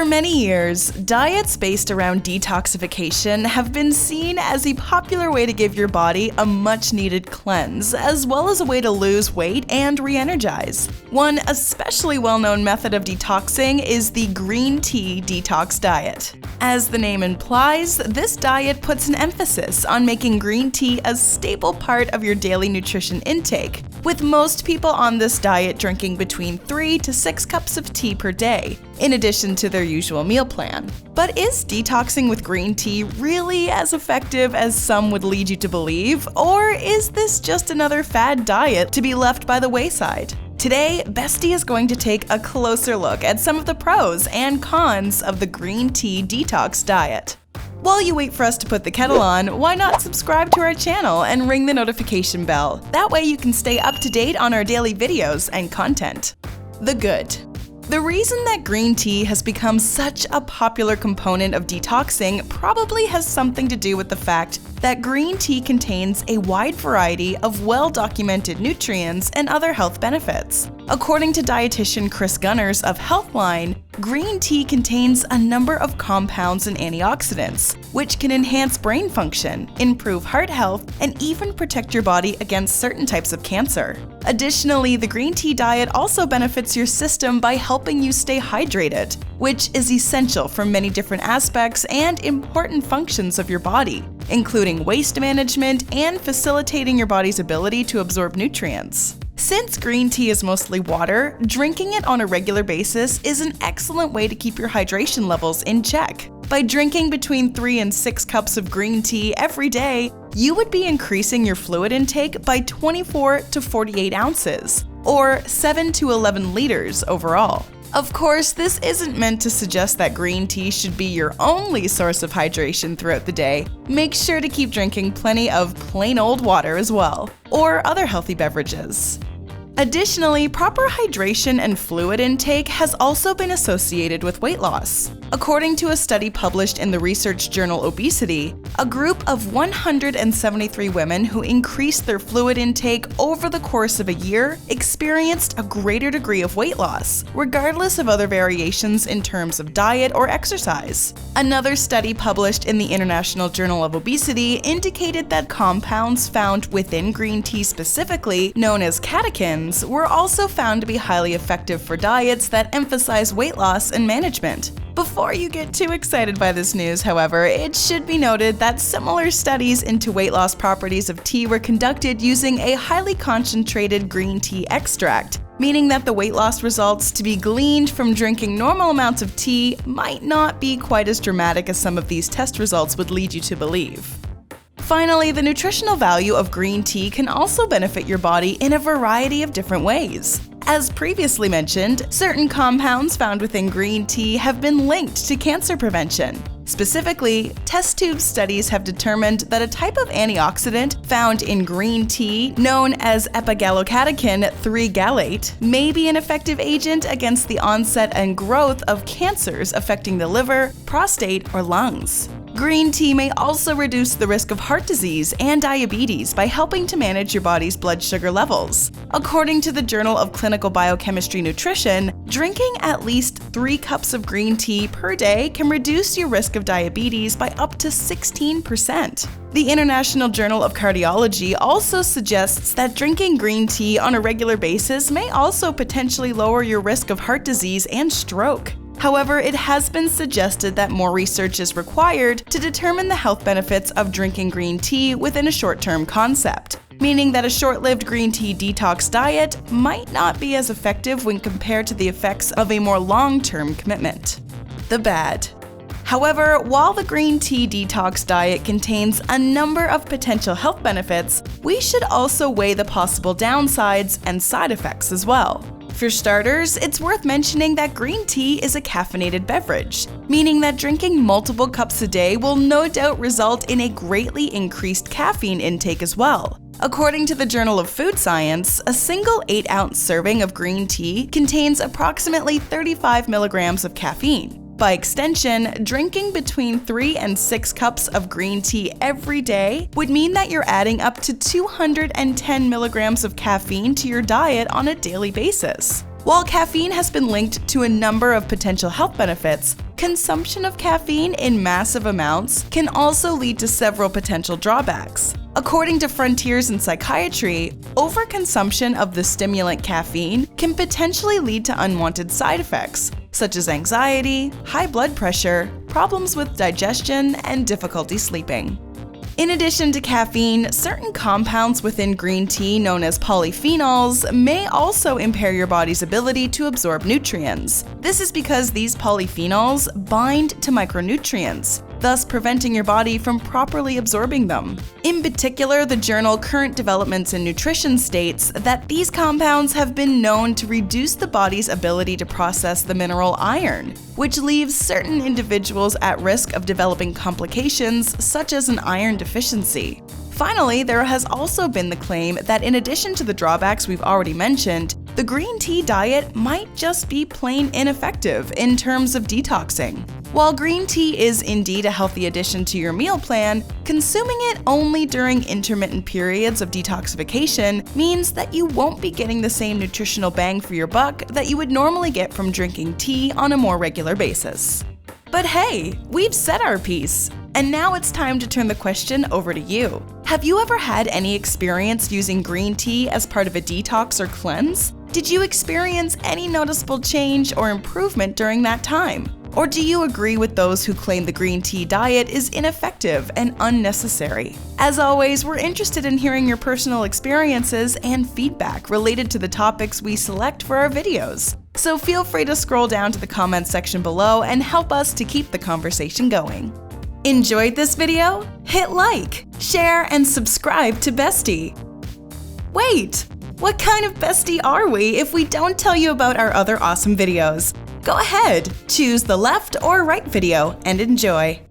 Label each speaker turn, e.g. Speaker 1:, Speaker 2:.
Speaker 1: many years, diets based around detoxification have been seen as a popular way to give your body a much-needed cleanse, as well as a way to lose weight and re-energize. One especially well-known method of detoxing is the green tea detox diet. As the name implies, this diet puts an emphasis on making green tea a staple part of your daily nutrition intake, with most people on this diet drinking between 3 to 6 cups of tea per day, in addition to their usual meal plan. But is detoxing with green tea really as effective as some would lead you to believe, or is this just another fad diet to be left by the wayside? Today, Bestie is going to take a closer look at some of the pros and cons of the green tea detox diet. While you wait for us to put the kettle on, why not subscribe to our channel and ring the notification bell? That way you can stay up to date on our daily videos and content. The good. The reason that green tea has become such a popular component of detoxing probably has something to do with the fact that green tea contains a wide variety of well-documented nutrients and other health benefits. According to dietitian Chris Gunners of Healthline, green tea contains a number of compounds and antioxidants, which can enhance brain function, improve heart health, and even protect your body against certain types of cancer. Additionally, the green tea diet also benefits your system by helping you stay hydrated, which is essential for many different aspects and important functions of your body, including waste management and facilitating your body's ability to absorb nutrients. Since green tea is mostly water, drinking it on a regular basis is an excellent way to keep your hydration levels in check. By drinking between 3 and 6 cups of green tea every day, you would be increasing your fluid intake by 24 to 48 ounces, or 7 to 11 liters overall. Of course, this isn't meant to suggest that green tea should be your only source of hydration throughout the day. Make sure to keep drinking plenty of plain old water as well, or other healthy beverages. Additionally, proper hydration and fluid intake has also been associated with weight loss. According to a study published in the research journal Obesity, a group of 173 women who increased their fluid intake over the course of a year experienced a greater degree of weight loss, regardless of other variations in terms of diet or exercise. Another study published in the International Journal of Obesity indicated that compounds found within green tea specifically, known as catechins, were also found to be highly effective for diets that emphasize weight loss and management. Before you get too excited by this news, however, it should be noted that similar studies into weight loss properties of tea were conducted using a highly concentrated green tea extract, meaning that the weight loss results to be gleaned from drinking normal amounts of tea might not be quite as dramatic as some of these test results would lead you to believe. Finally, the nutritional value of green tea can also benefit your body in a variety of different ways. As previously mentioned, certain compounds found within green tea have been linked to cancer prevention. Specifically, test tube studies have determined that a type of antioxidant found in green tea, known as epigallocatechin 3-gallate, may be an effective agent against the onset and growth of cancers affecting the liver, prostate, or lungs. Green tea may also reduce the risk of heart disease and diabetes by helping to manage your body's blood sugar levels. According to the Journal of Clinical Biochemistry Nutrition, drinking at least 3 cups of green tea per day can reduce your risk of diabetes by up to 16%. The International Journal of Cardiology also suggests that drinking green tea on a regular basis may also potentially lower your risk of heart disease and stroke. However, it has been suggested that more research is required to determine the health benefits of drinking green tea within a short-term concept, meaning that a short-lived green tea detox diet might not be as effective when compared to the effects of a more long-term commitment. The bad. However, while the green tea detox diet contains a number of potential health benefits, we should also weigh the possible downsides and side effects as well. For starters, it's worth mentioning that green tea is a caffeinated beverage, meaning that drinking multiple cups a day will no doubt result in a greatly increased caffeine intake as well. According to the Journal of Food Science, a single 8-ounce serving of green tea contains approximately 35 milligrams of caffeine. By extension, drinking between 3 and 6 cups of green tea every day would mean that you're adding up to 210 milligrams of caffeine to your diet on a daily basis. While caffeine has been linked to a number of potential health benefits, consumption of caffeine in massive amounts can also lead to several potential drawbacks. According to Frontiers in Psychiatry, overconsumption of the stimulant caffeine can potentially lead to unwanted side effects, such as anxiety, high blood pressure, problems with digestion, and difficulty sleeping. In addition to caffeine, certain compounds within green tea known as polyphenols may also impair your body's ability to absorb nutrients. This is because these polyphenols bind to micronutrients, thus preventing your body from properly absorbing them. In particular, the journal Current Developments in Nutrition states that these compounds have been known to reduce the body's ability to process the mineral iron, which leaves certain individuals at risk of developing complications such as an iron deficiency. Finally, there has also been the claim that in addition to the drawbacks we've already mentioned, the green tea diet might just be plain ineffective in terms of detoxing. While green tea is indeed a healthy addition to your meal plan, consuming it only during intermittent periods of detoxification means that you won't be getting the same nutritional bang for your buck that you would normally get from drinking tea on a more regular basis. But hey, we've said our piece, and now it's time to turn the question over to you. Have you ever had any experience using green tea as part of a detox or cleanse? Did you experience any noticeable change or improvement during that time? Or do you agree with those who claim the green tea diet is ineffective and unnecessary? As always, we're interested in hearing your personal experiences and feedback related to the topics we select for our videos. So feel free to scroll down to the comments section below and help us to keep the conversation going. Enjoyed this video? Hit like, share, and subscribe to Bestie. Wait, what kind of bestie are we if we don't tell you about our other awesome videos? Go ahead, choose the left or right video and enjoy.